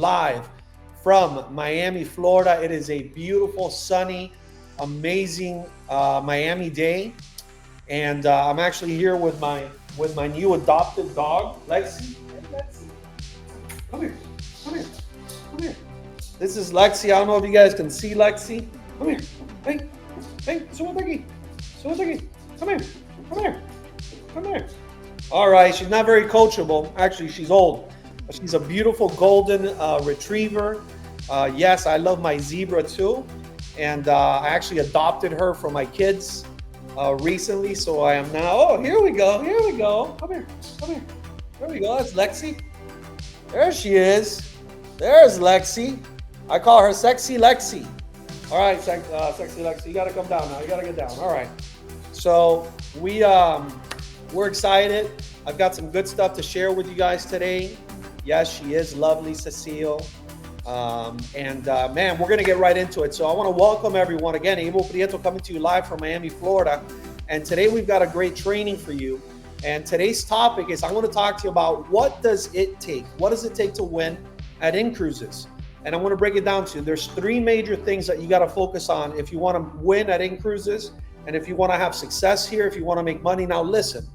live from Miami, Florida. It is a beautiful, sunny, amazing Miami day, and I'm actually here with my new adopted dog, Lexi. Hey, Lexi, come here, come here, come here. This is Lexi. I don't know if you guys can see Lexi. Come here, hey, hey, Suwatagi, Suwatagi, come here, come here, come here. All right, she's not very coachable. Actually, she's old. She's a beautiful golden retriever. Yes, I love my zebra too. And I actually adopted her from my kids recently. So I am now, oh, here we go. Here we go. Come here. Come here. There we go. That's Lexi. There she is. There's Lexi. I call her Sexy Lexi. All right, Sexy Lexi. You got to come down now. You got to get down. All right. So we're excited. I've got some good stuff to share with you guys today. Yes, she is lovely, Cecile. Man, we're going to get right into it. So I want to welcome everyone again. Abel, Prieto coming to you live from Miami, Florida. And today we've got a great training for you. And today's topic is I want to talk to you about what does it take? What does it take to win at InCruises? And I'm going to break it down to you. There's three major things that you got to focus on if you want to win at InCruises. And if you want to have success here, if you want to make money. Now listen,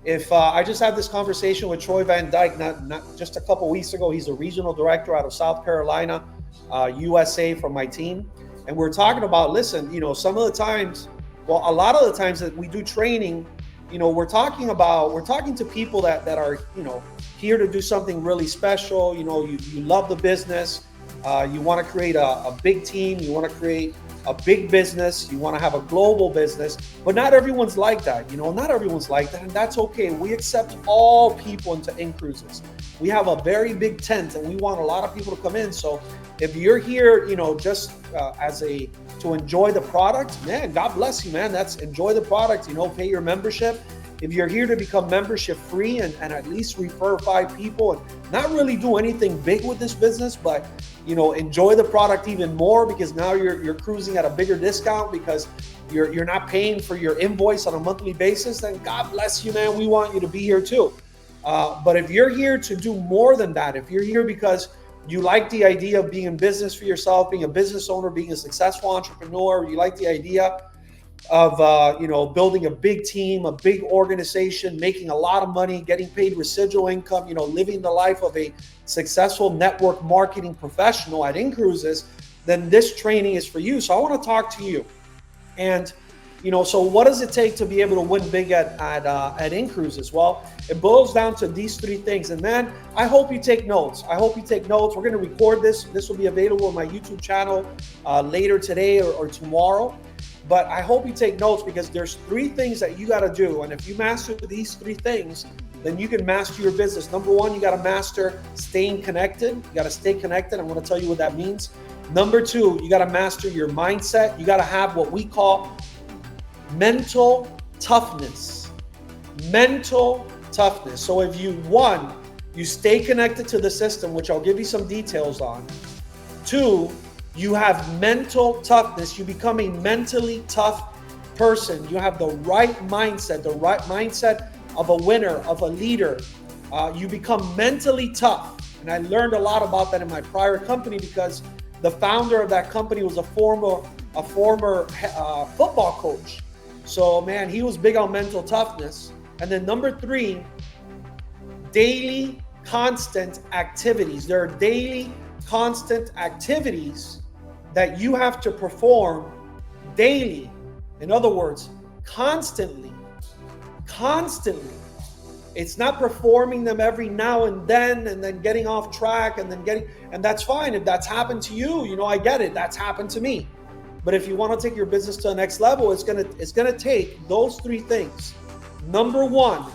if I just had this conversation with Troy Van Dyke, not just a couple weeks ago. He's a regional director out of South Carolina, USA, from my team. And we're talking about, listen, some of the times, well, a lot of the times that we do training, we're talking to people that are, here to do something really special. You love the business. You want to create a big team. You want to create a big business. You want to have a global business, but not everyone's like that. Not everyone's like that, and that's okay. We accept all people into InCruises. We have a very big tent, and we want a lot of people to come in. So if you're here, just to enjoy the product, man, God bless you, man. That's enjoy the product. Pay your membership. If you're here to become membership free and at least refer 5 people and not really do anything big with this business, but enjoy the product even more, because now you're cruising at a bigger discount because you're not paying for your invoice on a monthly basis, then God bless you, man. We want you to be here too. But if you're here to do more than that, if you're here because you like the idea of being in business for yourself, being a business owner, being a successful entrepreneur, you like the idea of building a big team, a big organization, making a lot of money, getting paid residual income, living the life of a successful network marketing professional at InCruises, then this training is for you. So I want to talk to you. And so what does it take to be able to win big at InCruises? Well, it boils down to these 3 things. And man, I hope you take notes. We're going to record this. This will be available on my YouTube channel later today or tomorrow. But I hope you take notes, because there's 3 things that you got to do. And if you master these 3 things, then you can master your business. Number 1, you got to master staying connected. You got to stay connected. I'm going to tell you what that means. Number 2, you got to master your mindset. You got to have what we call mental toughness. Mental toughness. So if you stay connected to the system, which I'll give you some details on. 2, you have mental toughness. You become a mentally tough person. You have the right mindset of a winner, of a leader. You become mentally tough. And I learned a lot about that in my prior company, because the founder of that company was a former football coach. So man, he was big on mental toughness. And then number 3, daily constant activities. There are daily constant activities that you have to perform daily. In other words, constantly. It's not performing them every now and then getting off track and that's fine. If that's happened to you, I get it. That's happened to me. But if you want to take your business to the next level, it's gonna take those 3 things. Number 1,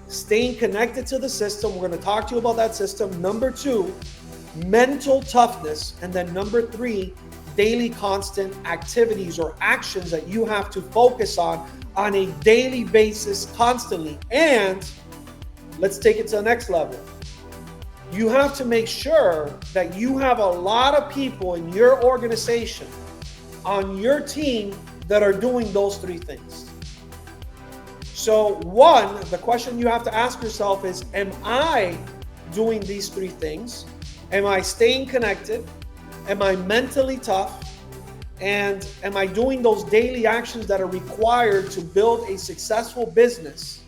staying connected to the system. We're going to talk to you about that system. Number 2, mental toughness. And then number 3, daily constant activities or actions that you have to focus on a daily basis constantly. And let's take it to the next level. You have to make sure that you have a lot of people in your organization, on your team, that are doing those 3 things. So 1, the question you have to ask yourself is, am I doing these 3 things? Am I staying connected? Am I mentally tough? And am I doing those daily actions that are required to build a successful business?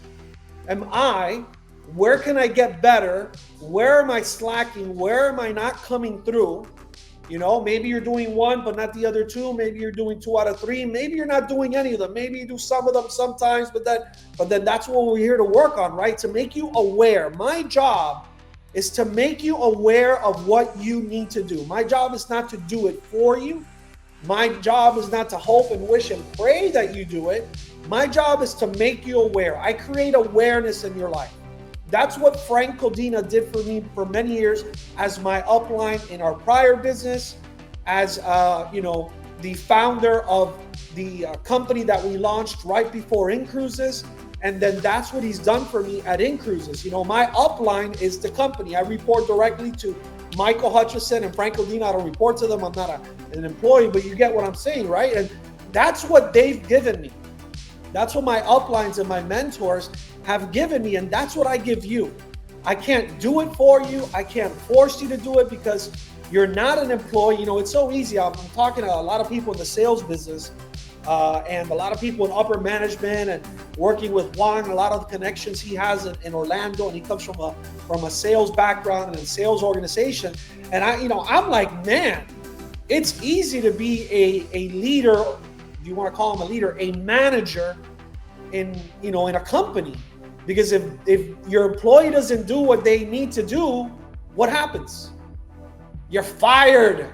Where can I get better? Where am I slacking? Where am I not coming through? Maybe you're doing one, but not the other two. Maybe you're doing 2 out of 3. Maybe you're not doing any of them. Maybe you do some of them sometimes, but then that's what we're here to work on, right? To make you aware. My job is to make you aware of what you need to do. My job is not to do it for you. My job is not to hope and wish and pray that you do it. My job is to make you aware. I create awareness in your life. That's what Frank Codina did for me for many years as my upline in our prior business, as the founder of the company that we launched right before InCruises. And then that's what he's done for me at InCruises. My upline is the company. I report directly to Michael Hutchison and Frank Codina. I don't report to them. I'm not an employee, but you get what I'm saying, right? And that's what they've given me. That's what my uplines and my mentors have given me, and that's what I give you. I can't do it for you. I can't force you to do it because you're not an employee. It's so easy. I'm talking to a lot of people in the sales business and a lot of people in upper management, and working with Juan, a lot of the connections he has in Orlando, and he comes from a sales background and a sales organization. And I'm like, man, it's easy to be a leader. Do you want to call him a leader? A manager in a company. Because if your employee doesn't do what they need to do, what happens? You're fired.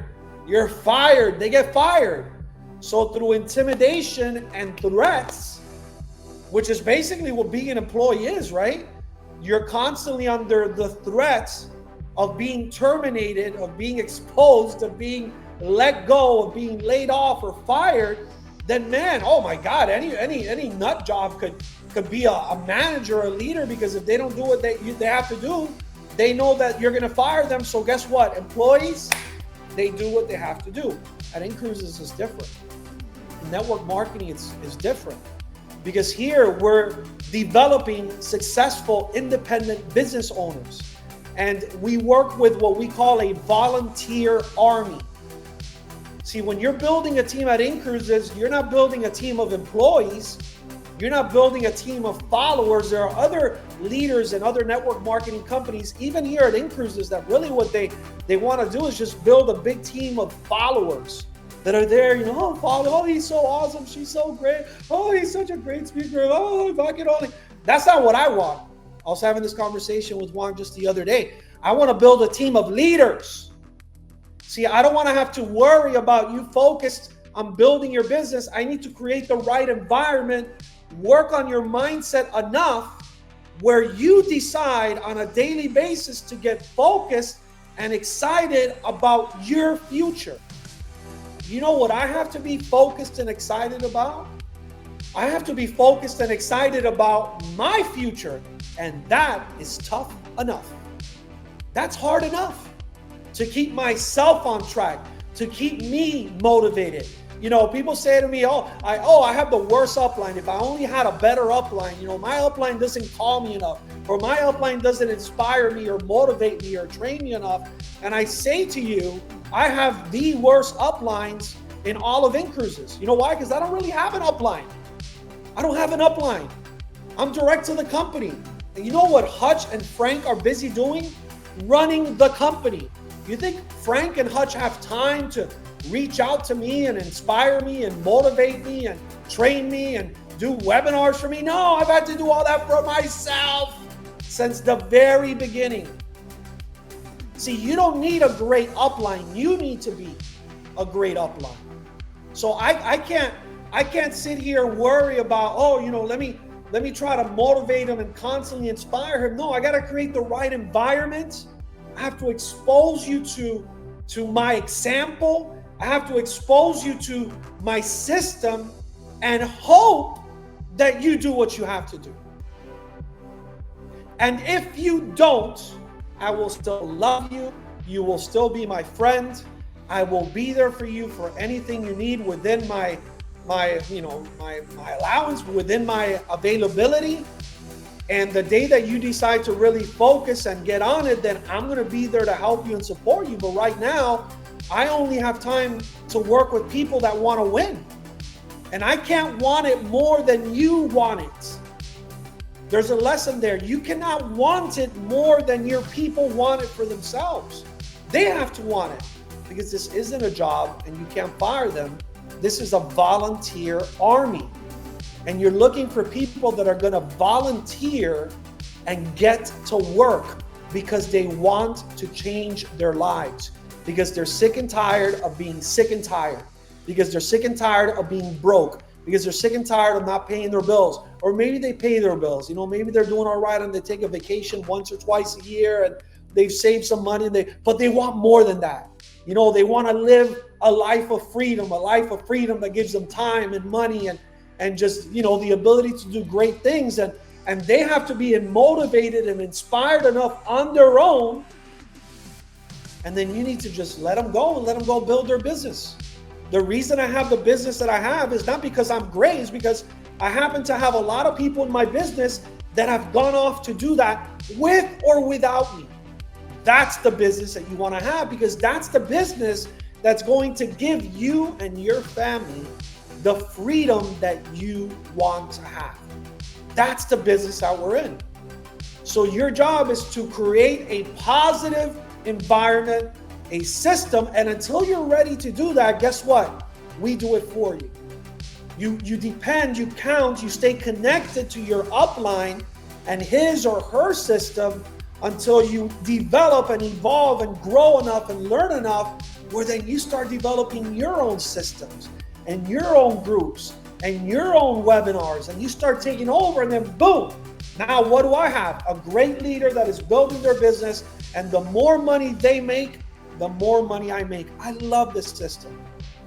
You're fired. They get fired. So through intimidation and threats, which is basically what being an employee is, right? You're constantly under the threats of being terminated, of being exposed, of being let go, of being laid off or fired. Then man, oh my God, any nut job could be a manager or a leader, because if they don't do what they have to do, they know that you're going to fire them. So guess what? Employees, they do what they have to do. At InCruises is different. Network marketing is different, because here we're developing successful independent business owners, and we work with what we call a volunteer army. See, when you're building a team at InCruises, you're not building a team of employees. You're not building a team of followers. There are other leaders and other network marketing companies, even here at InCruises, that really what they want to do is just build a big team of followers that are there, oh, he's so awesome. She's so great. Oh, he's such a great speaker. Oh, if I could only. That's not what I want. I was having this conversation with Juan just the other day. I want to build a team of leaders. See, I don't want to have to worry about you focused on building your business. I need to create the right environment, work on your mindset enough where you decide on a daily basis to get focused and excited about your future. You know what I have to be focused and excited about? I have to be focused and excited about my future, and that is tough enough. That's hard enough to keep myself on track, to keep me motivated. People say to me, I have the worst upline. If I only had a better upline, my upline doesn't call me enough, or my upline doesn't inspire me or motivate me or train me enough. And I say to you, I have the worst uplines in all of InCruises. You know why? Because I don't really have an upline. I don't have an upline. I'm direct to the company. And you know what Hutch and Frank are busy doing? Running the company. You think Frank and Hutch have time to reach out to me and inspire me and motivate me and train me and do webinars for me? No, I've had to do all that for myself since the very beginning. See, you don't need a great upline. You need to be a great upline. So I can't sit here and worry about, let me try to motivate him and constantly inspire him. No, I got to create the right environment. I have to expose you to my example. I have to expose you to my system and hope that you do what you have to do. And if you don't, I will still love you. You will still be my friend. I will be there for you for anything you need within my allowance, within my availability. And the day that you decide to really focus and get on it, then I'm going to be there to help you and support you. But right now, I only have time to work with people that want to win. And I can't want it more than you want it. There's a lesson there. You cannot want it more than your people want it for themselves. They have to want it, because this isn't a job and you can't fire them. This is a volunteer army. And you're looking for people that are going to volunteer and get to work because they want to change their lives, because they're sick and tired of being sick and tired, because they're sick and tired of being broke, because they're sick and tired of not paying their bills. Or maybe they pay their bills. Maybe they're doing all right and they take a vacation once or twice a year and they've saved some money, but they want more than that. They want to live a life of freedom that gives them time and money and just, the ability to do great things. And they have to be motivated and inspired enough on their own. And then you need to just let them go and let them go build their business. The reason I have the business that I have is not because I'm great, it's because I happen to have a lot of people in my business that have gone off to do that with or without me. That's the business that you want to have, because that's the business that's going to give you and your family the freedom that you want to have. That's the business that we're in. So your job is to create a positive environment, a system, and until you're ready to do that, guess what? We do it for you. You depend, you count, you stay connected to your upline and his or her system until you develop and evolve and grow enough and learn enough, where then you start developing your own systems and your own groups and your own webinars, and you start taking over, and then boom, now what do I have? A great leader that is building their business, and the more money they make, the more money I make. I love this system.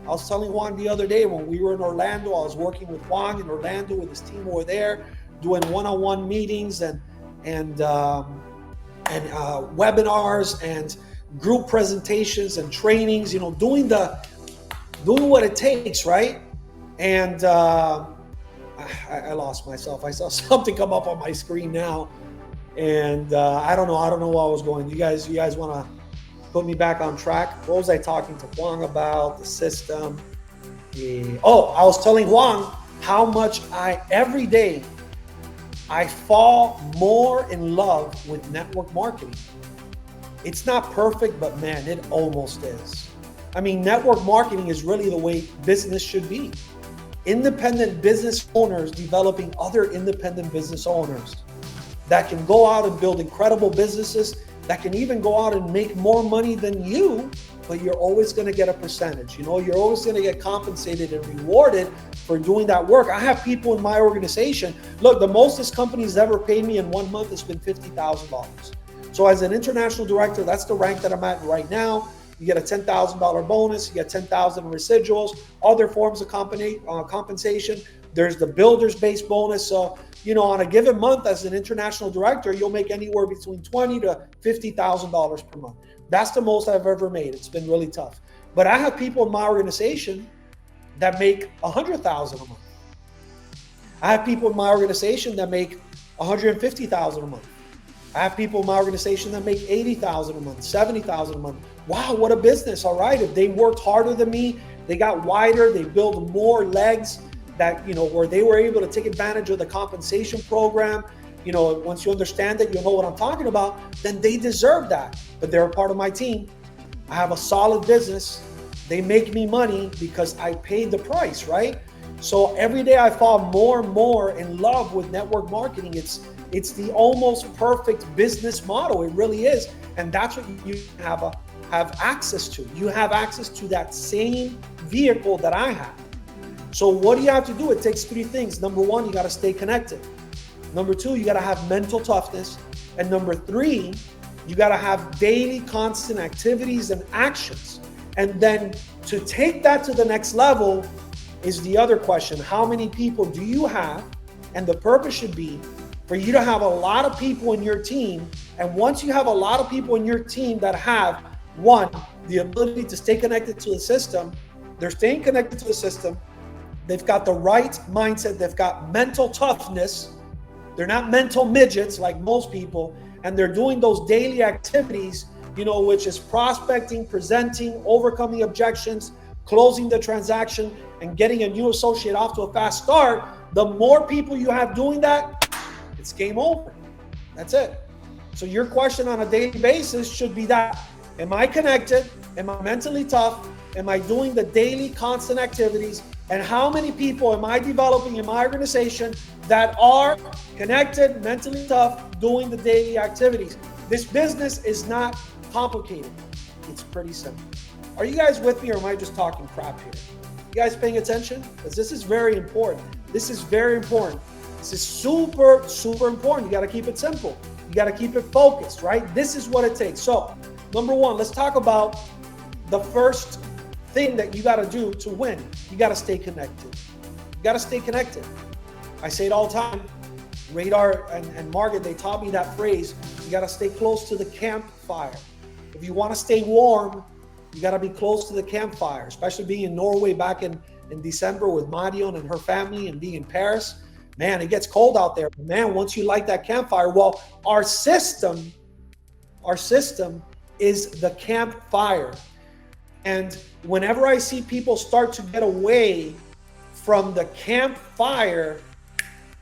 I was telling Juan the other day when we were in Orlando, I was working with Juan in Orlando with his team over there, doing one-on-one meetings and webinars and group presentations and trainings, doing what it takes, right? And I lost myself. I saw something come up on my screen now, and I don't know where I was going. You guys want to put me back on track? What was I talking to Juan about? The system. I was telling Juan how much every day I fall more in love with network marketing. It's not perfect, but man, it almost is. I mean, network marketing is really the way business should be. Independent business owners developing other independent business owners that can go out and build incredible businesses, that can even go out and make more money than you, but you're always going to get a percentage. You're always going to get compensated and rewarded for doing that work. I have people in my organization. Look, the most this company's ever paid me in 1 month has been $50,000. So as an international director, that's the rank that I'm at right now. You get a $10,000 bonus, you get $10,000 residuals, other forms of compensation. There's the builder's base bonus. So, on a given month as an international director, you'll make anywhere between $20,000 to $50,000 per month. That's the most I've ever made. It's been really tough. But I have people in my organization that make $100,000 a month. I have people in my organization that make $150,000 a month. I have people in my organization that make $80,000 a month, $70,000 a month. Wow, what a business. All right. If they worked harder than me, they got wider, they built more legs that, where they were able to take advantage of the compensation program. Once you understand it, you'll know what I'm talking about, then they deserve that. But they're a part of my team. I have a solid business. They make me money because I paid the price, right? So every day I fall more and more in love with network marketing. It's the almost perfect business model. It really is. And that's what you have access to. You have access to that same vehicle that I have. So what do you have to do? It takes three things. Number one, you got to stay connected. Number two, you got to have mental toughness. And number three, you got to have daily constant activities and actions. And then to take that to the next level is the other question. How many people do you have? And the purpose should be for you to have a lot of people in your team. And once you have a lot of people in your team that have, one, the ability to stay connected to the system, they're staying connected to the system, they've got the right mindset, they've got mental toughness, They're not mental midgets like most people, and they're doing those daily activities, which is prospecting, presenting, overcoming objections, closing the transaction, and getting a new associate off to a fast start. The more people you have doing that, it's game over. That's it. So your question on a daily basis should be that: am I connected? Am I mentally tough? Am I doing the daily constant activities? And how many people am I developing in my organization that are connected, mentally tough, doing the daily activities? This business is not complicated. It's pretty simple. Are you guys with me, or am I just talking crap here? You guys paying attention? Because this is very important. This is very important. This is super, super important. You got to keep it simple. You got to keep it focused, right? This is what it takes. So, number one, let's talk about the first thing that you got to do to win. You got to stay connected. You got to stay connected. I say it all the time. Radar and Margaret, they taught me that phrase. You got to stay close to the campfire. If you want to stay warm, you got to be close to the campfire, especially being in Norway back in December with Marion and her family, and being in Paris. Man, it gets cold out there. But man, once you light that campfire, well, our system is the campfire. And whenever I see people start to get away from the campfire,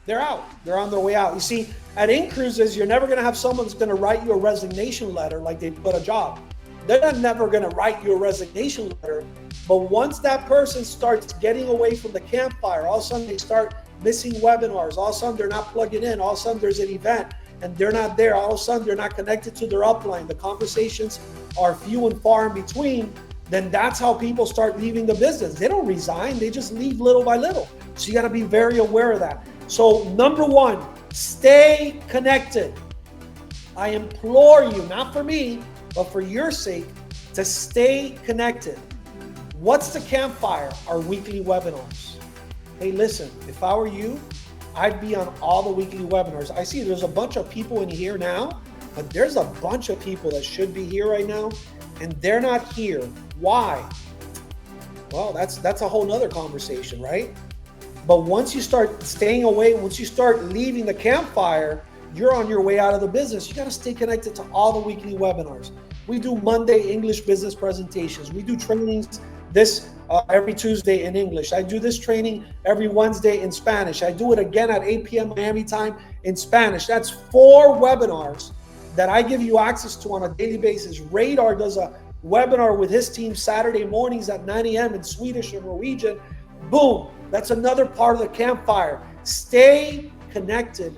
they're out. They're on their way out. You see, at In-Cruises, you're never going to have someone that's going to write you a resignation letter like they put a job. They're never going to write you a resignation letter. But once that person starts getting away from the campfire, all of a sudden they start missing webinars. All of a sudden they're not plugging in. All of a sudden there's an event and they're not there. All of a sudden they're not connected to their upline. The conversations are few and far in between. Then that's how people start leaving the business. They don't resign. They just leave little by little. So you got to be very aware of that. So number one, stay connected. I implore you, not for me, but for your sake, to stay connected. What's the campfire? Our weekly webinars. Hey, listen, if I were you, I'd be on all the weekly webinars. I see there's a bunch of people in here now, but there's a bunch of people that should be here right now, and they're not here. Why? Well, that's a whole nother conversation, right? But once you start staying away, once you start leaving the campfire, you're on your way out of the business. You got to stay connected to all the weekly webinars. We do Monday English business presentations. We do trainings every Tuesday in English. I do this training every Wednesday in Spanish. I do it again at 8 p.m. Miami time in Spanish. That's 4 webinars that I give you access to on a daily basis. Radar does a webinar with his team Saturday mornings at 9 a.m. in Swedish or Norwegian. Boom. That's another part of the campfire. Stay connected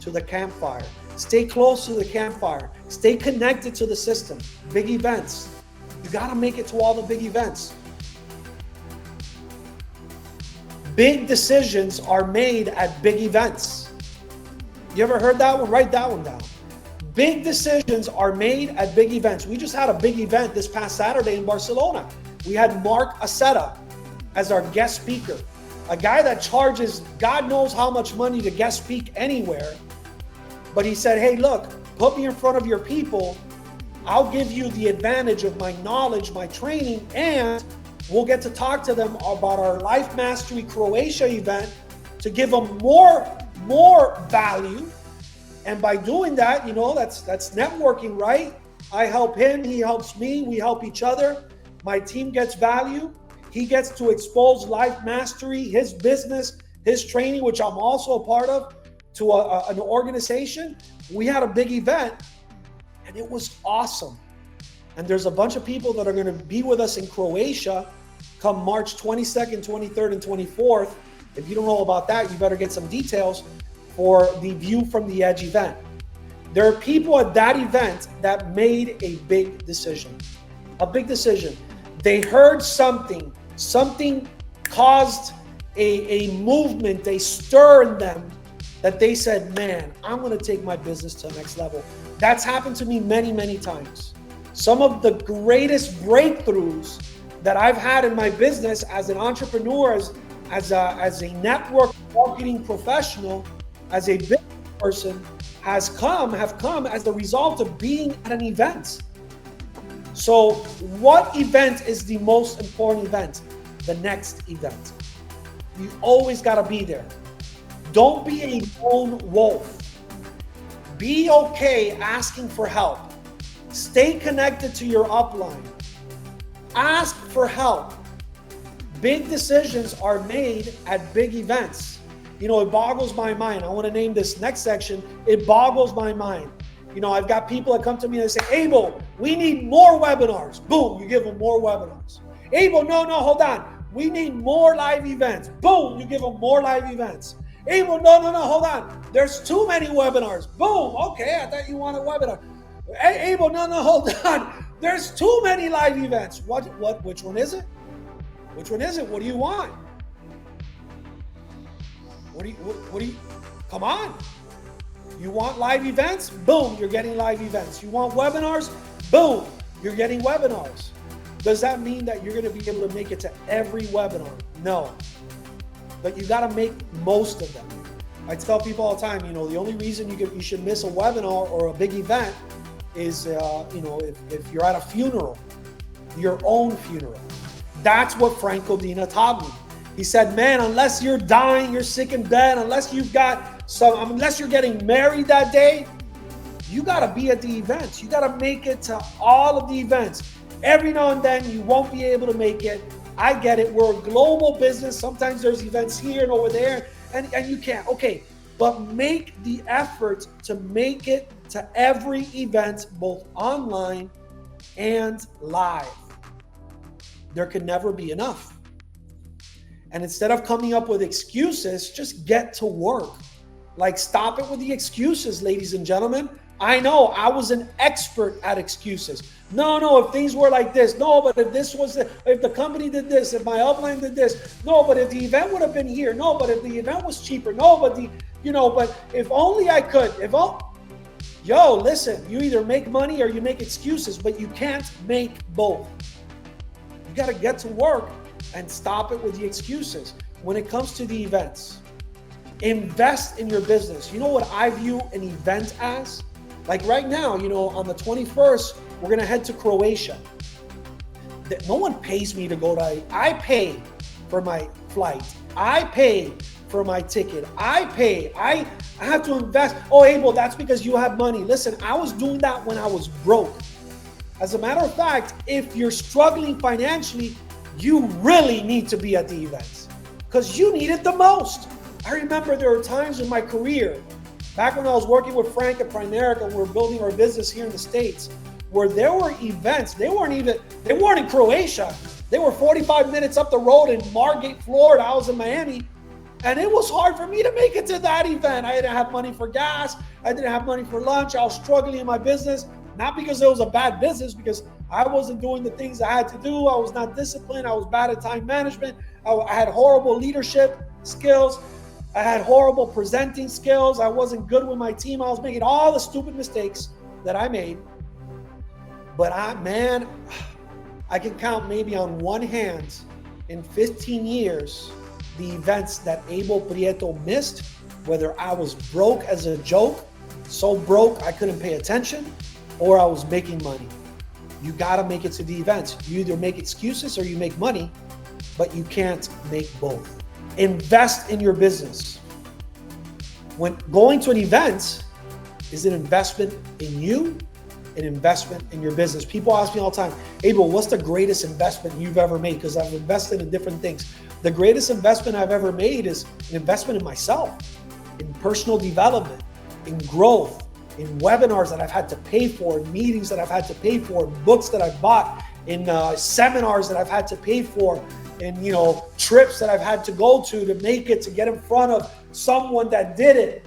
to the campfire. Stay close to the campfire. Stay connected to the system. Big events. You got to make it to all the big events. Big decisions are made at big events. You ever heard that one? Write that one down. Big decisions are made at big events. We just had a big event this past Saturday in Barcelona. We had Mark Aceta as our guest speaker, a guy that charges God knows how much money to guest speak anywhere. But he said, hey, look, put me in front of your people. I'll give you the advantage of my knowledge, my training, and we'll get to talk to them about our Life Mastery Croatia event to give them more value. And by doing that, that's networking, right? I help him, he helps me, we help each other. My team gets value. He gets to expose Life Mastery, his business, his training, which I'm also a part of, to an organization. We had a big event and it was awesome. And there's a bunch of people that are going to be with us in Croatia come March 22nd, 23rd, and 24th. If you don't know about that, you better get some details for the View from the Edge event. There are people at that event that made a big decision. A big decision. They heard something caused a movement, a stir in them that they said, man, I'm going to take my business to the next level. That's happened to me many, many times. Some of the greatest breakthroughs that I've had in my business as an entrepreneur, as a network marketing professional, as a business person, have come as a result of being at an event. So what event is the most important event? The next event. You always got to be there. Don't be a lone wolf. Be okay asking for help. Stay connected to your upline. Ask for help. Big decisions are made at big events. You know, it boggles my mind. I want to name this next section. It boggles my mind. You know, I've got people that come to me and say, Abel, we need more webinars. Boom, you give them more webinars. Abel, no, hold on. We need more live events. Boom, you give them more live events. Abel, no, hold on. There's too many webinars. Boom, okay, I thought you wanted a webinar. Hey, Abel, no, hold on. There's too many live events. Which one is it? Which one is it? What do you want? What do you, come on. You want live events? Boom, you're getting live events. You want webinars? Boom, you're getting webinars. Does that mean that you're going to be able to make it to every webinar? No. But you got to make most of them. I tell people all the time, you know, the only reason you should miss a webinar or a big event is, you know, if you're at a funeral, your own funeral. That's what Franco Dina taught me. He said, man, unless you're dying, you're sick in bed, unless you're getting married that day, you got to be at the events. You got to make it to all of the events. Every now and then you won't be able to make it. I get it. We're a global business. Sometimes there's events here and over there, and you can't. Okay, but make the effort to make it to every event, both online and live. There can never be enough. And instead of coming up with excuses, just get to work. Like, stop it with the excuses, ladies and gentlemen. I know I was an expert at excuses. No, if things were like this. No, but if this was, if the company did this, if my upline did this. No, but if the event would have been here. No, but if the event was cheaper. No, but but if only I could. Yo, listen, you either make money or you make excuses, but you can't make both. You got to get to work and stop it with the excuses. When it comes to the events, invest in your business. You know what I view an event as? Like right now, you know, on the 21st, we're going to head to Croatia. No one pays me to go to, I pay for my flight. I pay for my ticket. I have to invest. Oh, Abel, that's because you have money. Listen, I was doing that when I was broke. As a matter of fact, if you're struggling financially, you really need to be at the events because you need it the most. I remember there were times in my career, back when I was working with Frank at Primerica, and we were building our business here in the States, where there were events. They weren't in Croatia. They were 45 minutes up the road in Margate, Florida. I was in Miami, and it was hard for me to make it to that event. I didn't have money for gas. I didn't have money for lunch. I was struggling in my business, not because it was a bad business, because I wasn't doing the things I had to do. I was not disciplined. I was bad at time management. I had horrible leadership skills. I had horrible presenting skills. I wasn't good with my team. I was making all the stupid mistakes that I made. But I can count maybe on one hand in 15 years the events that Abel Prieto missed, whether I was broke as a joke, so broke I couldn't pay attention, or I was making money. You got to make it to the events. You either make excuses or you make money, but you can't make both. Invest in your business. When going to an event is an investment in you, an investment in your business. People ask me all the time, Abel, what's the greatest investment you've ever made? Because I've invested in different things. The greatest investment I've ever made is an investment in myself, in personal development, in growth, in webinars that I've had to pay for, in meetings that I've had to pay for, in books that I've bought, in seminars that I've had to pay for, in trips that I've had to go to make it, to get in front of someone that did it.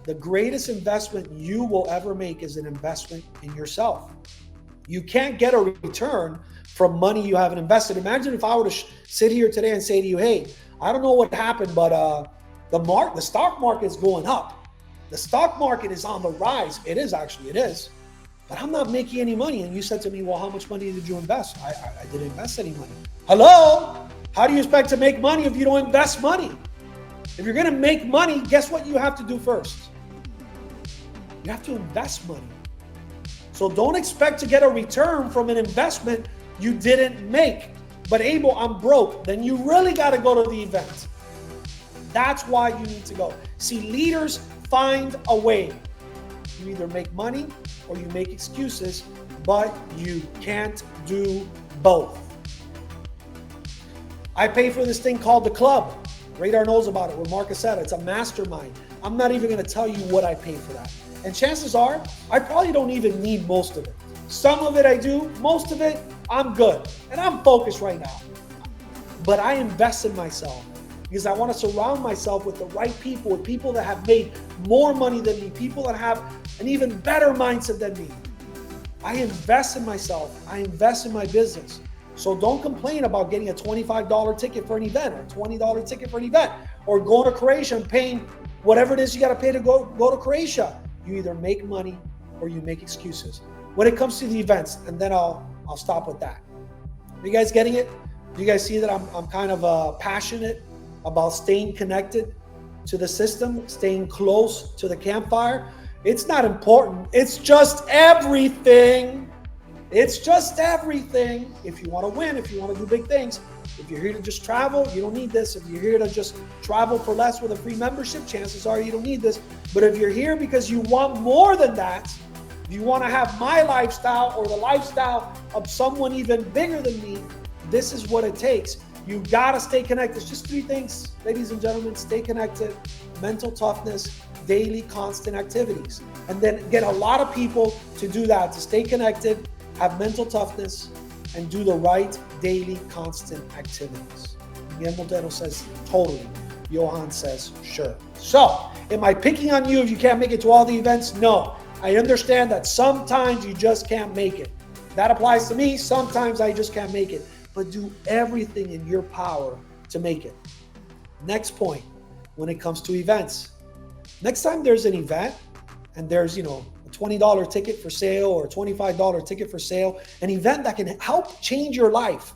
The greatest investment you will ever make is an investment in yourself. You can't get a return from money you haven't invested. Imagine if I were to sit here today and say to you, hey, I don't know what happened, but the stock market is going up. The stock market is on the rise. It is. But I'm not making any money. And you said to me, well, how much money did you invest? I didn't invest any money. Hello? How do you expect to make money if you don't invest money? If you're going to make money, guess what you have to do first? You have to invest money. So don't expect to get a return from an investment you didn't make. But Abel, I'm broke. Then you really got to go to the event. That's why you need to go. See, leaders find a way. You either make money or you make excuses, but you can't do both. I pay for this thing called the club. Radar knows about it, where Marcus said it's a mastermind. I'm not even going to tell you what I pay for that. And chances are, I probably don't even need most of it. Some of it I do, most of it, I'm good. And I'm focused right now. But I invest in myself because I want to surround myself with the right people, with people that have made more money than me, people that have an even better mindset than me. I invest in myself. I invest in my business. So don't complain about getting a $25 ticket for an event or a $20 ticket for an event or going to Croatia and paying whatever it is you got to pay to go to Croatia. You either make money or you make excuses. When it comes to the events, and then I'll stop with that. Are you guys getting it? Do you guys see that I'm kind of passionate about staying connected to the system, staying close to the campfire? It's not important. It's just everything. It's just everything. If you want to win, if you want to do big things, if you're here to just travel, you don't need this. If you're here to just travel for less with a free membership, chances are you don't need this. But if you're here because you want more than that, if you want to have my lifestyle or the lifestyle of someone even bigger than me, this is what it takes. You got to stay connected. It's just 3 things, ladies and gentlemen. Stay connected, mental toughness, daily constant activities. And then get a lot of people to do that, to stay connected, have mental toughness, and do the right daily constant activities. Guillermo Del says, totally. Johan says, sure. So, am I picking on you if you can't make it to all the events? No. I understand that sometimes you just can't make it. That applies to me. Sometimes I just can't make it. But do everything in your power to make it. Next point, when it comes to events. Next time there's an event and there's, a $20 ticket for sale or a $25 ticket for sale, an event that can help change your life,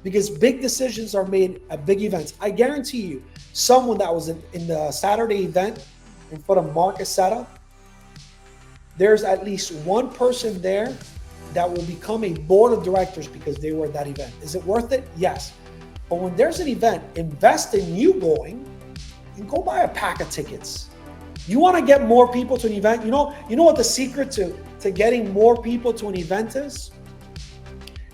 because big decisions are made at big events. I guarantee you, someone that was in the Saturday event in front of Marcus Seta, there's at least one person there that will become a board of directors because they were at that event. Is it worth it? Yes. But when there's an event, invest in you going and go buy a pack of tickets. You want to get more people to an event? You know what the secret to getting more people to an event is?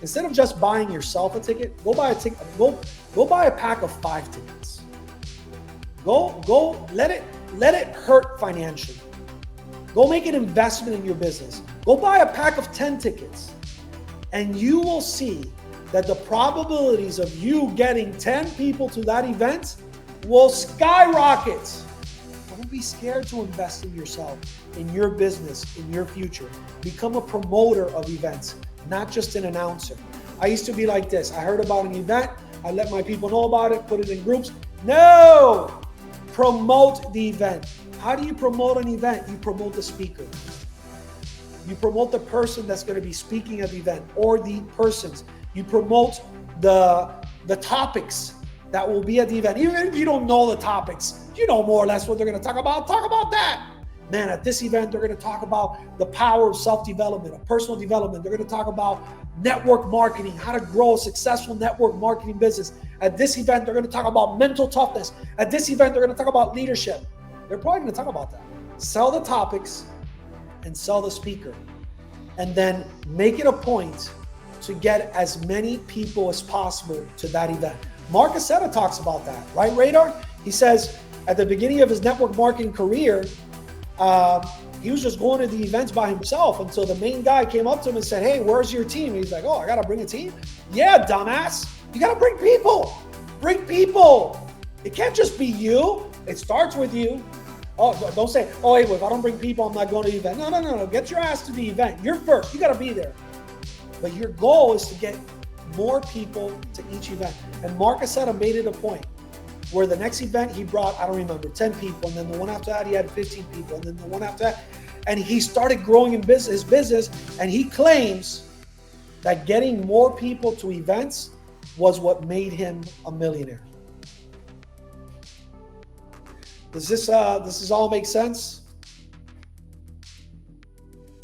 Instead of just buying yourself a ticket, go buy a ticket. Go buy a pack of 5 tickets. Go let it hurt financially. Go make an investment in your business. Go buy a pack of 10 tickets, and you will see that the probabilities of you getting 10 people to that event will skyrocket. Don't be scared to invest in yourself, in your business, in your future. Become a promoter of events, not just an announcer. I used to be like this. I heard about an event. I let my people know about it, put it in groups. No! Promote the event. How do you promote an event? You promote the speaker. You promote the person that's going to be speaking at the event, or the persons. You promote the topics that will be at the event. Even if you don't know the topics, you know more or less what they're going to talk about. Talk about that. Man, at this event, they're going to talk about the power of self-development, of personal development. They're going to talk about network marketing, how to grow a successful network marketing business. At this event, they're going to talk about mental toughness. At this event, they're going to talk about leadership. They're probably going to talk about that. Sell the topics and sell the speaker. And then make it a point to get as many people as possible to that event. Marcus Seta talks about that, right, Radar? He says at the beginning of his network marketing career, he was just going to the events by himself until the main guy came up to him and said, hey, where's your team? And he's like, oh, I got to bring a team? Yeah, dumbass. You got to bring people. Bring people. It can't just be you. It starts with you. Oh, don't say, oh, hey, well, if I don't bring people, I'm not going to the event. No. Get your ass to the event. You're first. You got to be there. But your goal is to get more people to each event. And Marcus Seta made it a point where the next event he brought, I don't remember, 10 people. And then the one after that, he had 15 people. And then the one after that. And he started growing in his business. And he claims that getting more people to events was what made him a millionaire. Does this all make sense?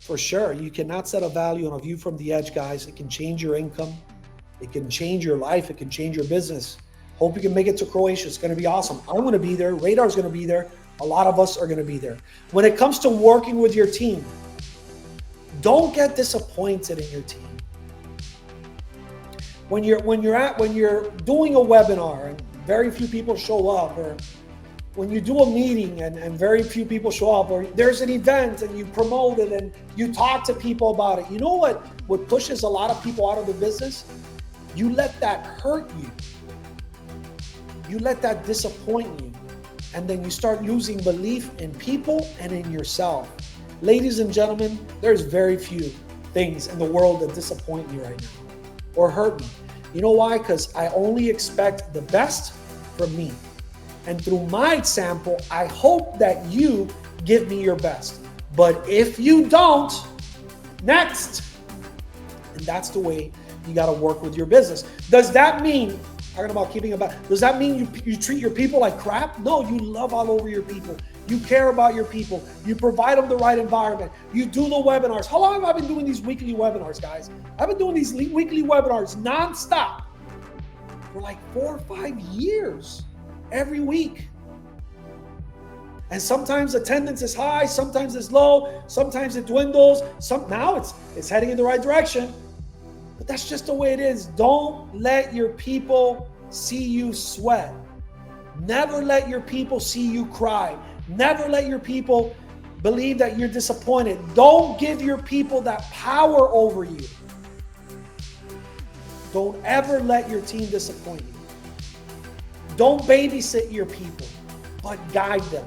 For sure. You cannot set a value on a view from the edge, guys. It can change your income. It can change your life. It can change your business. Hope you can make it to Croatia. It's going to be awesome. I'm going to be there. Radar's going to be there. A lot of us are going to be there. When it comes to working with your team, don't get disappointed in your team. When you're doing a webinar and very few people show up, or when you do a meeting and very few people show up, or there's an event and you promote it and you talk to people about it, you know what pushes a lot of people out of the business? You let that hurt you. You let that disappoint you. And then you start losing belief in people and in yourself. Ladies and gentlemen, there's very few things in the world that disappoint me right now or hurt me. You know why? Because I only expect the best from me. And through my example, I hope that you give me your best. But if you don't, next. And that's the way you got to work with your business. Does that mean, talking about keeping a balance, does that mean you treat your people like crap? No, you love all over your people. You care about your people. You provide them the right environment. You do the webinars. How long have I been doing these weekly webinars, guys? I've been doing these weekly webinars nonstop for like 4 or 5 years, every week. And sometimes attendance is high, sometimes it's low, sometimes it dwindles. Now it's heading in the right direction. But that's just the way it is. Don't let your people see you sweat. Never let your people see you cry. Never let your people believe that you're disappointed. Don't give your people that power over you. Don't ever let your team disappoint you. Don't babysit your people, but guide them.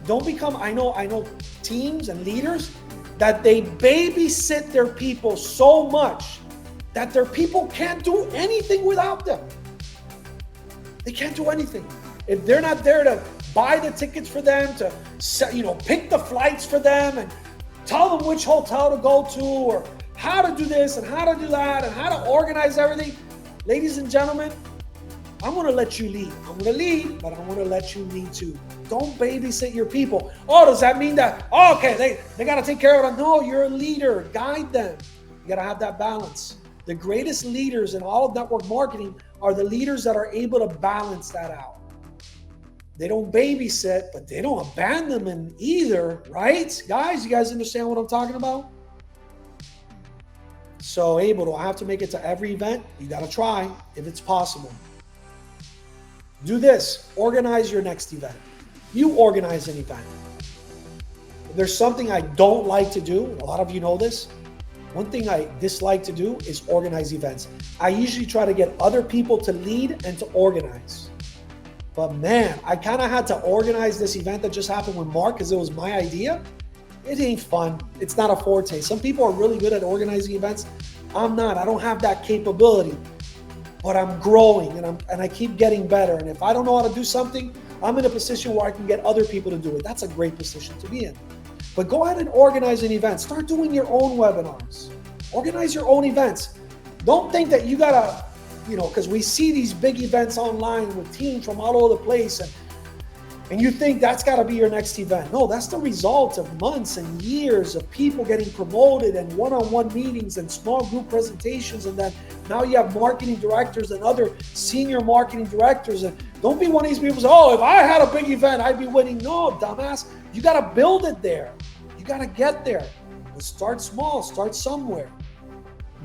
Don't become, I know teams and leaders that they babysit their people so much that their people can't do anything without them. They can't do anything. If they're not there to buy the tickets for them, to pick the flights for them and tell them which hotel to go to or how to do this and how to do that and how to organize everything. Ladies and gentlemen, I'm going to let you lead. I'm going to lead, but I'm going to let you lead too. Don't babysit your people. Oh, does that mean that, okay, they got to take care of them? No, you're a leader. Guide them. You got to have that balance. The greatest leaders in all of network marketing are the leaders that are able to balance that out. They don't babysit, but they don't abandon them either, right? Guys, you guys understand what I'm talking about? So, Abel, do I have to make it to every event? You got to try if it's possible. Do this. Organize your next event. You organize an event. If there's something I don't like to do, a lot of you know this, one thing I dislike to do is organize events. I usually try to get other people to lead and to organize. But man, I kind of had to organize this event that just happened with Mark because it was my idea. It ain't fun. It's not a forte. Some people are really good at organizing events. I'm not. I don't have that capability. But I'm growing and I keep getting better. And if I don't know how to do something, I'm in a position where I can get other people to do it. That's a great position to be in. But go ahead and organize an event. Start doing your own webinars. Organize your own events. Don't think that you gotta, because we see these big events online with teams from all over the place and you think that's gotta be your next event. No, that's the result of months and years of people getting promoted and one-on-one meetings and small group presentations. And then now you have marketing directors and other senior marketing directors. And don't be one of these people who say, oh, if I had a big event, I'd be winning. No, dumbass, you gotta build it there. You gotta get there. But start small, start somewhere.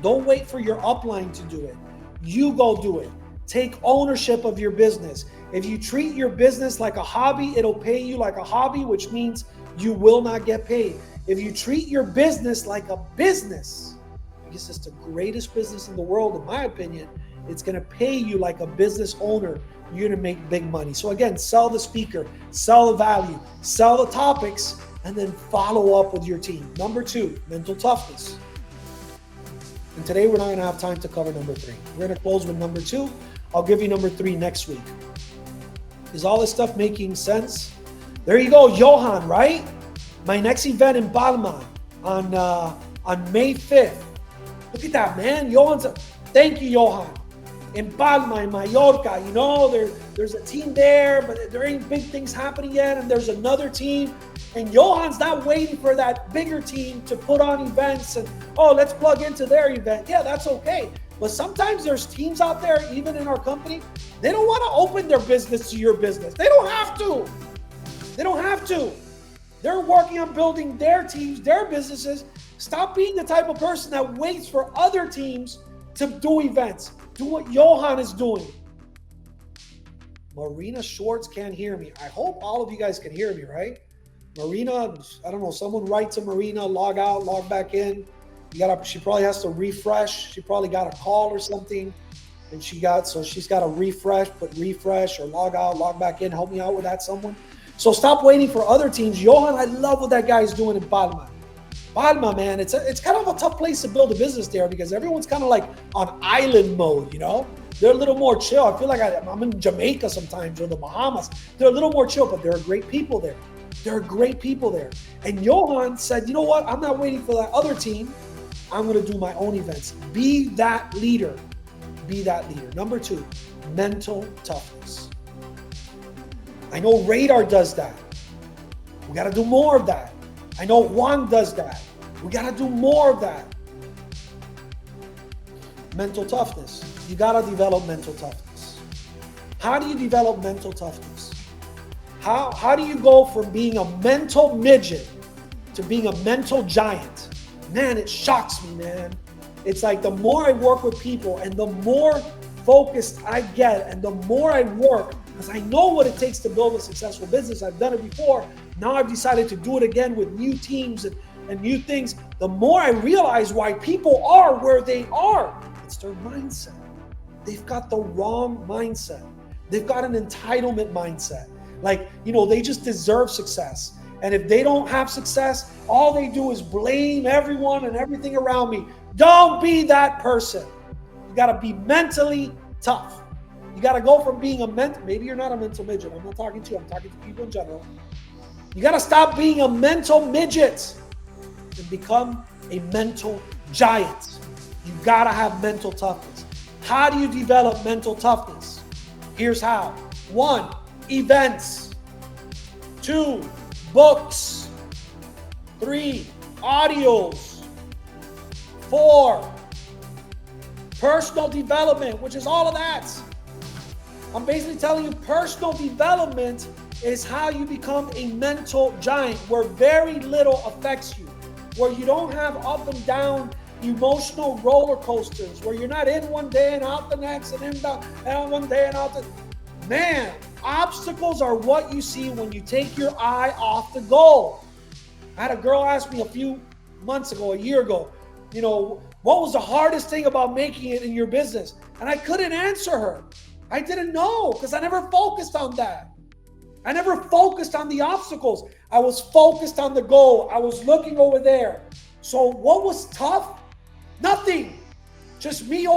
Don't wait for your upline to do it. You go do it. Take ownership of your business. If you treat your business like a hobby, it'll pay you like a hobby, which means you will not get paid. If you treat your business like a business, because it's the greatest business in the world, in my opinion, it's going to pay you like a business owner. You're going to make big money. So again, sell the speaker, sell the value, sell the topics, and then follow up with your team. Number 2, mental toughness. And today we're not going to have time to cover number 3. We're going to close with number 2. I'll give you number 3 next week. Is all this stuff making sense? There you go, Johan, right? My next event in Palma on May 5th. Look at that, man. Thank you, Johan. In Palma, in Mallorca, there's a team there, but there ain't big things happening yet, and there's another team. And Johan's not waiting for that bigger team to put on events and, let's plug into their event. Yeah, that's okay. But sometimes there's teams out there, even in our company, they don't want to open their business to your business. They don't have to. They don't have to. They're working on building their teams, their businesses. Stop being the type of person that waits for other teams to do events. Do what Johan is doing. Marina Schwartz can't hear me. I hope all of you guys can hear me, right? Marina, I don't know, someone write to Marina, log out, log back in. She probably has to refresh. She probably got a call or something. And she's got to refresh, put refresh or log out, log back in. Help me out with that, someone. So stop waiting for other teams. Johan, I love what that guy is doing in Palma. Palma, man, it's kind of a tough place to build a business there because everyone's kind of like on island mode, you know? They're a little more chill. I feel like I'm in Jamaica sometimes or the Bahamas. They're a little more chill, but there are great people there. There are great people there. And Johan said, you know what? I'm not waiting for that other team. I'm going to do my own events. Be that leader. Be that leader. Number 2, mental toughness. I know Radar does that. We got to do more of that. I know Juan does that. We got to do more of that. Mental toughness. You got to develop mental toughness. How do you develop mental toughness? How do you go from being a mental midget to being a mental giant? Man, it shocks me, man. It's like the more I work with people and the more focused I get and the more I work, because I know what it takes to build a successful business. I've done it before. Now I've decided to do it again with new teams and new things. The more I realize why people are where they are, it's their mindset. They've got the wrong mindset. They've got an entitlement mindset. Like, you know, they just deserve success. And if they don't have success, all they do is blame everyone and everything around me. Don't be that person. You got to be mentally tough. You got to go from being maybe you're not a mental midget. I'm not talking to you. I'm talking to people in general. You got to stop being a mental midget and become a mental giant. You got to have mental toughness. How do you develop mental toughness? Here's how. 1, events. 2, books. 3, audios. 4, personal development, which is all of that. I'm basically telling you personal development is how you become a mental giant where very little affects you, where you don't have up and down emotional roller coasters, where you're not in one day and out the next and in one day and out the... Man, obstacles are what you see when you take your eye off the goal. I had a girl ask me a few months ago, a year ago, you know, what was the hardest thing about making it in your business? And I couldn't answer her. I didn't know because I never focused on that. I never focused on the obstacles. I was focused on the goal. I was looking over there. So what was tough? Nothing. Just me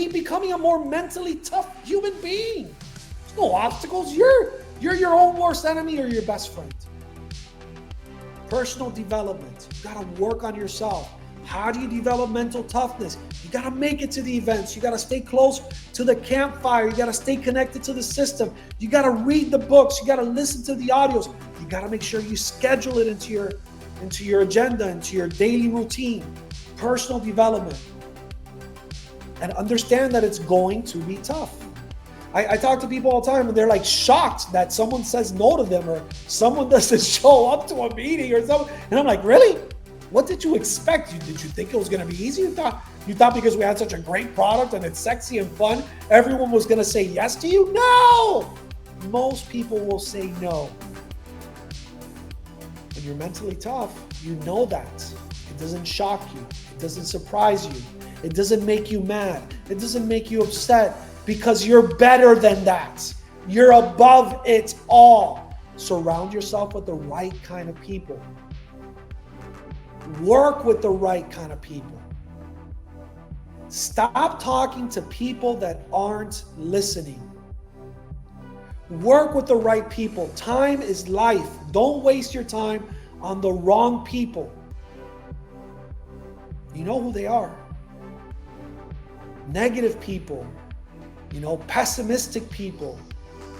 becoming a more mentally tough human being. There's no obstacles. You're your own worst enemy or your best friend. Personal development. You got to work on yourself. How do you develop mental toughness? You got to make it to the events. You got to stay close to the campfire. You got to stay connected to the system. You got to read the books. You got to listen to the audios. You got to make sure you schedule it into your agenda, into your daily routine. Personal development. And understand that it's going to be tough. I talk to people all the time and they're like shocked that someone says no to them or someone doesn't show up to a meeting or something. And I'm like, really? What did you expect? Did you think it was going to be easy? You thought because we had such a great product and it's sexy and fun, everyone was going to say yes to you? No! Most people will say no. When you're mentally tough, you know that. It doesn't shock you. It doesn't surprise you. It doesn't make you mad. It doesn't make you upset because you're better than that. You're above it all. Surround yourself with the right kind of people. Work with the right kind of people. Stop talking to people that aren't listening. Work with the right people. Time is life. Don't waste your time on the wrong people. You know who they are. Negative people, you know, pessimistic people,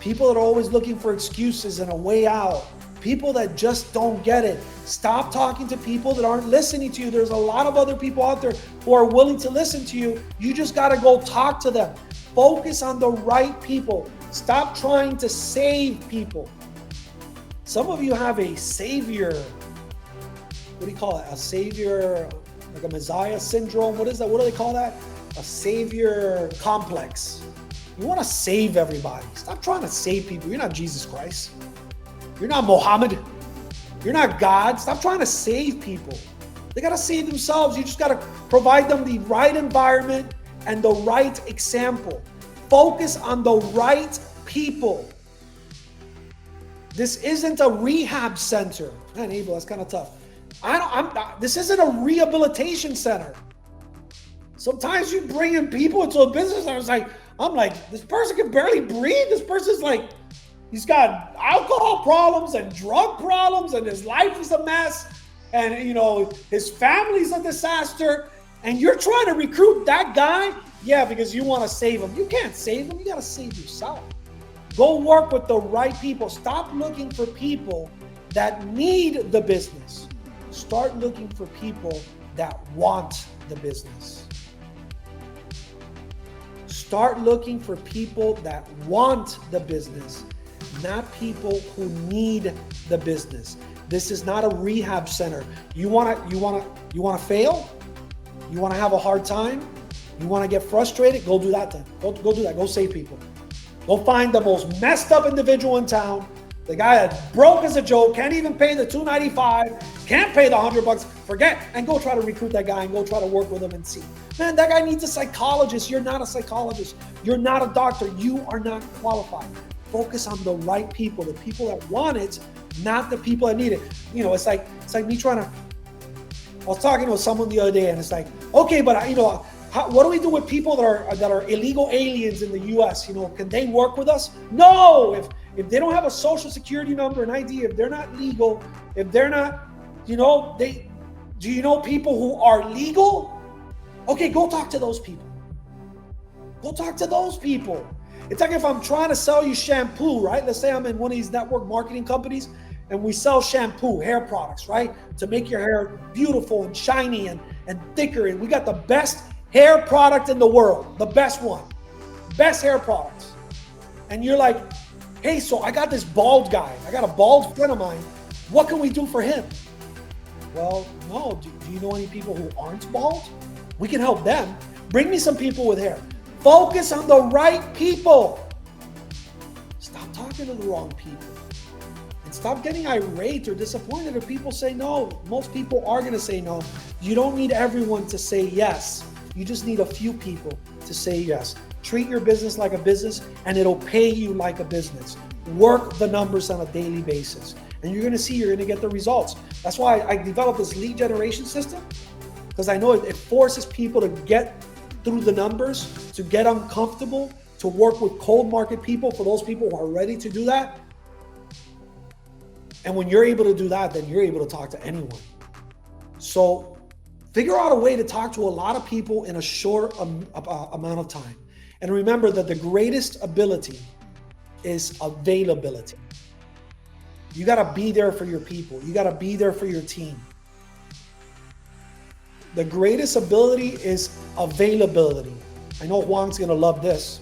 people that are always looking for excuses and a way out, People that just don't get it. Stop talking to people that aren't listening to you. There's a lot of other people out there who are willing to listen to you. You just got to go talk to them. Focus on the right people. Stop trying to save people. Some of you have a savior, what do you call it? A savior, like a Messiah syndrome. What is that? What do they call that? A savior complex. You want to save everybody. Stop trying to save people. You're not Jesus Christ. You're not Muhammad. You're not God. Stop trying to save people. They got to save themselves. You just got to provide them the right environment and the right example. Focus on the right people. This isn't a rehab center. Man, Abel, that's kind of tough. This isn't a rehabilitation center. Sometimes you bring in people into a business and I'm like, this person can barely breathe. This person's like, he's got alcohol problems and drug problems and his life is a mess. And his family's a disaster. And you're trying to recruit that guy? Yeah, because you want to save him. You can't save him. You got to save yourself. Go work with the right people. Stop looking for people that need the business. Start looking for people that want the business. Start looking for people that want the business, not people who need the business. This is not a rehab center. You want to fail? You want to have a hard time? You want to get frustrated? Go do that then. Go do that. Go save people. Go find the most messed up individual in town. The guy that broke as a joke, can't even pay the $295, can't pay the $100, forget, and go try to recruit that guy and go try to work with him and see. Man, that guy needs a psychologist. You're not a psychologist. You're not a doctor. You are not qualified. Focus on the right people, the people that want it, not the people that need it. It's like me trying to, I was talking to someone the other day and it's like, okay, but what do we do with people that are illegal aliens in the U.S.? Can they work with us? No, if they don't have a social security number, an ID, if they're not legal, if they're not, do you know people who are legal? Okay, go talk to those people. Go talk to those people. It's like if I'm trying to sell you shampoo, right? Let's say I'm in one of these network marketing companies and we sell shampoo, hair products, right? To make your hair beautiful and shiny and thicker. And we got the best hair product in the world, the best one, best hair products. And you're like, hey, so I got this bald guy. I got a bald friend of mine. What can we do for him? Well, no. Do you know any people who aren't bald? We can help them. Bring me some people with hair. Focus on the right people. Stop talking to the wrong people. And stop getting irate or disappointed if people say no. Most people are going to say no. You don't need everyone to say yes. You just need a few people to say yes. Treat your business like a business and it'll pay you like a business. Work the numbers on a daily basis. And you're going to see, you're going to get the results. That's why I developed this lead generation system, because I know it forces people to get through the numbers, to get uncomfortable, to work with cold market people, for those people who are ready to do that. And when you're able to do that, then you're able to talk to anyone. So figure out a way to talk to a lot of people in a short amount of time. And remember that the greatest ability is availability. You got to be there for your people. You got to be there for your team. The greatest ability is availability. I know Juan's going to love this.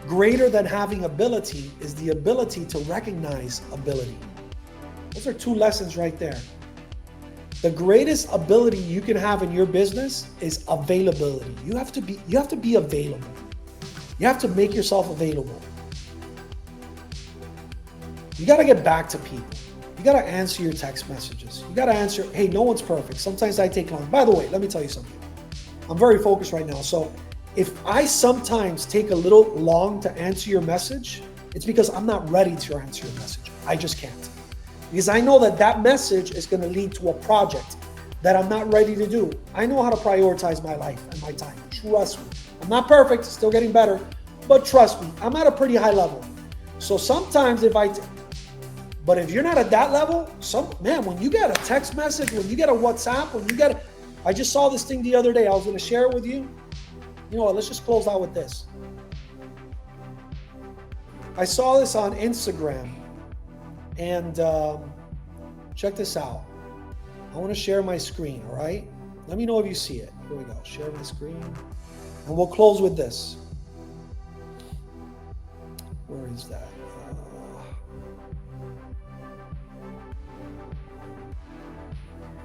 Greater than having ability is the ability to recognize ability. Those are two lessons right there. The greatest ability you can have in your business is availability. You have to be available. You have to make yourself available. You got to get back to people. You got to answer your text messages. You got to answer, hey, no one's perfect. Sometimes I take long. By the way, let me tell you something. I'm very focused right now. So if I sometimes take a little long to answer your message, it's because I'm not ready to answer your message. I just can't. Because I know that message is going to lead to a project that I'm not ready to do. I know how to prioritize my life and my time. Trust me. I'm not perfect, still getting better, but trust me, I'm at a pretty high level. So sometimes but if you're not at that level, when you get a text message, when you get a WhatsApp, I just saw this thing the other day. I was going to share it with you. You know what? Let's just close out with this. I saw this on Instagram. And check this out. I want to share my screen, all right? Let me know if you see it. Here we go. Share my screen. And we'll close with this. Where is that?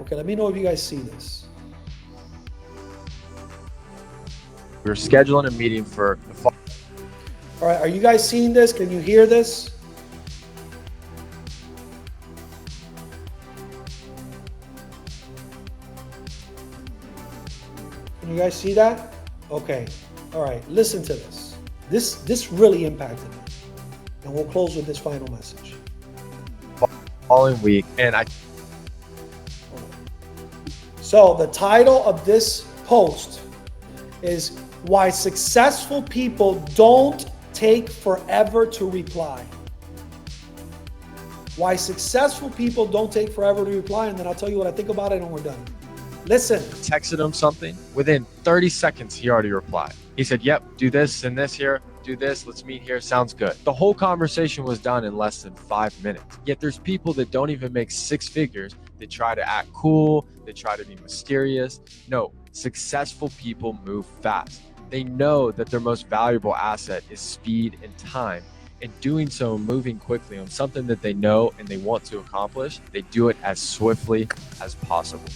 Okay, let me know if you guys see this. We're scheduling a meeting for the fall. All right, are you guys seeing this? Can you hear this? Can you guys see that? Okay. All right, listen to this. This really impacted me. And we'll close with this final message. Following week, and So the title of this post is Why Successful People Don't Take Forever to Reply. Why successful people don't take forever to reply, and then I'll tell you what I think about it and we're done. Listen. Texted him something. Within 30 seconds, he already replied. He said, yep, do this and this here, do this, let's meet here, sounds good. The whole conversation was done in less than 5 minutes. Yet there's people that don't even make 6 figures. They try to act cool, they try to be mysterious. No, successful people move fast. They know that their most valuable asset is speed and time. And doing so, moving quickly on something that they know and they want to accomplish, they do it as swiftly as possible.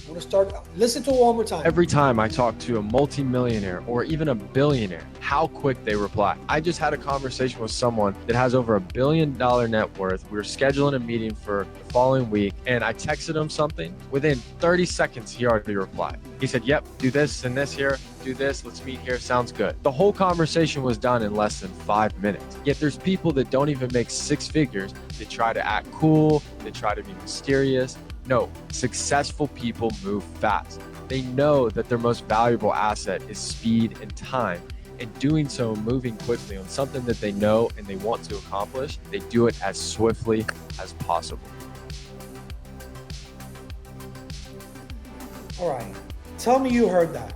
I'm going to start, listen to it one more time. Every time I talk to a multimillionaire or even a billionaire, how quick they reply. I just had a conversation with someone that has over $1 billion net worth. We were scheduling a meeting for the following week, and I texted him something. Within 30 seconds, he already replied. He said, yep, do this and this here, do this, let's meet here, sounds good. The whole conversation was done in less than 5 minutes. Yet there's people that don't even make 6 figures. They try to act cool, they try to be mysterious. No, successful people move fast. They know that their most valuable asset is speed and time. And doing so, moving quickly on something that they know and they want to accomplish, they do it as swiftly as possible. All right. Tell me you heard that.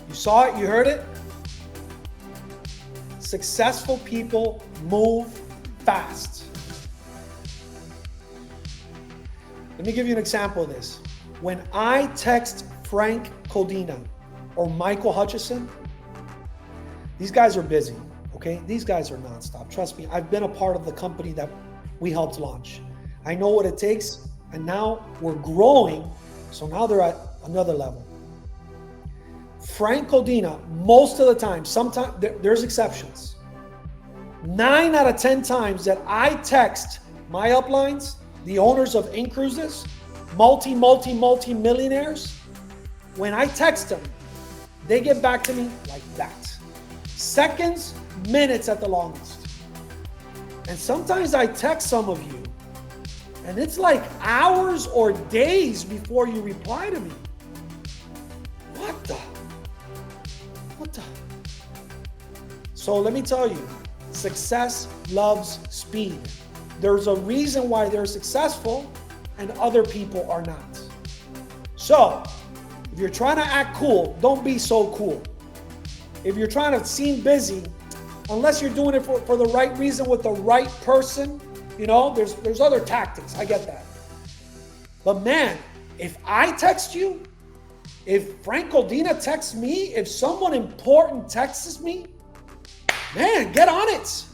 You saw it? You heard it? Successful people move fast. Let me give you an example of this. When I text Frank Codina or Michael Hutchison, these guys are busy, okay? These guys are nonstop. Trust me, I've been a part of the company that we helped launch. I know what it takes, and now we're growing, so now they're at another level. Frank Codina, most of the time, sometimes there's exceptions. 9 out of 10 times that I text my uplines, the owners of Ink Cruises, multi-millionaires, when I text them, they get back to me like that. Seconds, minutes at the longest. And sometimes I text some of you, and it's like hours or days before you reply to me. What the? So let me tell you, success loves speed. There's a reason why they're successful and other people are not. So if you're trying to act cool, don't be so cool. If you're trying to seem busy, unless you're doing it for the right reason with the right person, you know, there's other tactics. I get that. But man, if I text you, if Frank Codina texts me, if someone important texts me, man, get on it.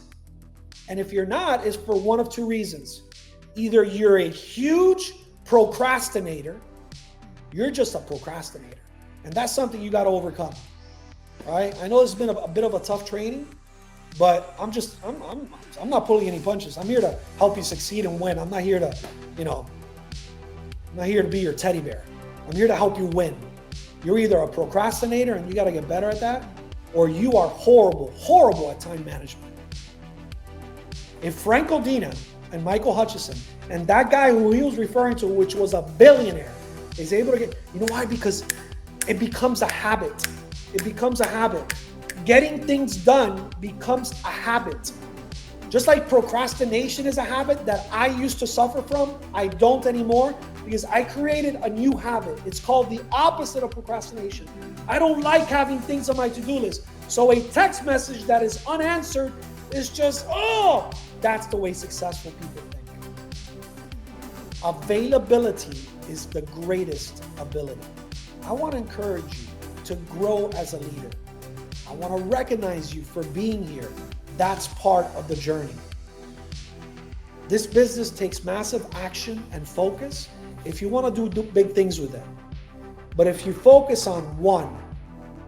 And if you're not, it's for one of 2 reasons. Either you're a huge procrastinator, you're just a procrastinator. And that's something you got to overcome. All right? I know this has been a bit of a tough training, but I'm not pulling any punches. I'm here to help you succeed and win. I'm not here to, I'm not here to be your teddy bear. I'm here to help you win. You're either a procrastinator and you got to get better at that, or you are horrible at time management. If Frank Codina and Michael Hutchison and that guy who he was referring to, which was a billionaire, is able to get, you know why? Because it becomes a habit. It becomes a habit. Getting things done becomes a habit. Just like procrastination is a habit that I used to suffer from, I don't anymore because I created a new habit. It's called the opposite of procrastination. I don't like having things on my to-do list. So a text message that is unanswered is just, that's the way successful people think. Availability is the greatest ability. I want to encourage you to grow as a leader. I want to recognize you for being here. That's part of the journey. This business takes massive action and focus if you want to do big things with it. But if you focus on 1,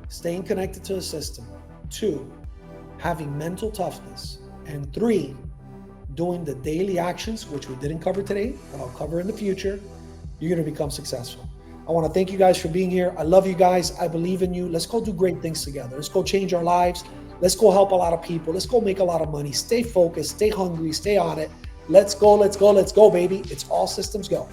staying connected to the system, 2, having mental toughness, and 3, doing the daily actions, which we didn't cover today, but I'll cover in the future, you're going to become successful. I want to thank you guys for being here. I love you guys. I believe in you. Let's go do great things together. Let's go change our lives. Let's go help a lot of people. Let's go make a lot of money. Stay focused, stay hungry, stay on it. Let's go, let's go, let's go, baby. It's all systems go.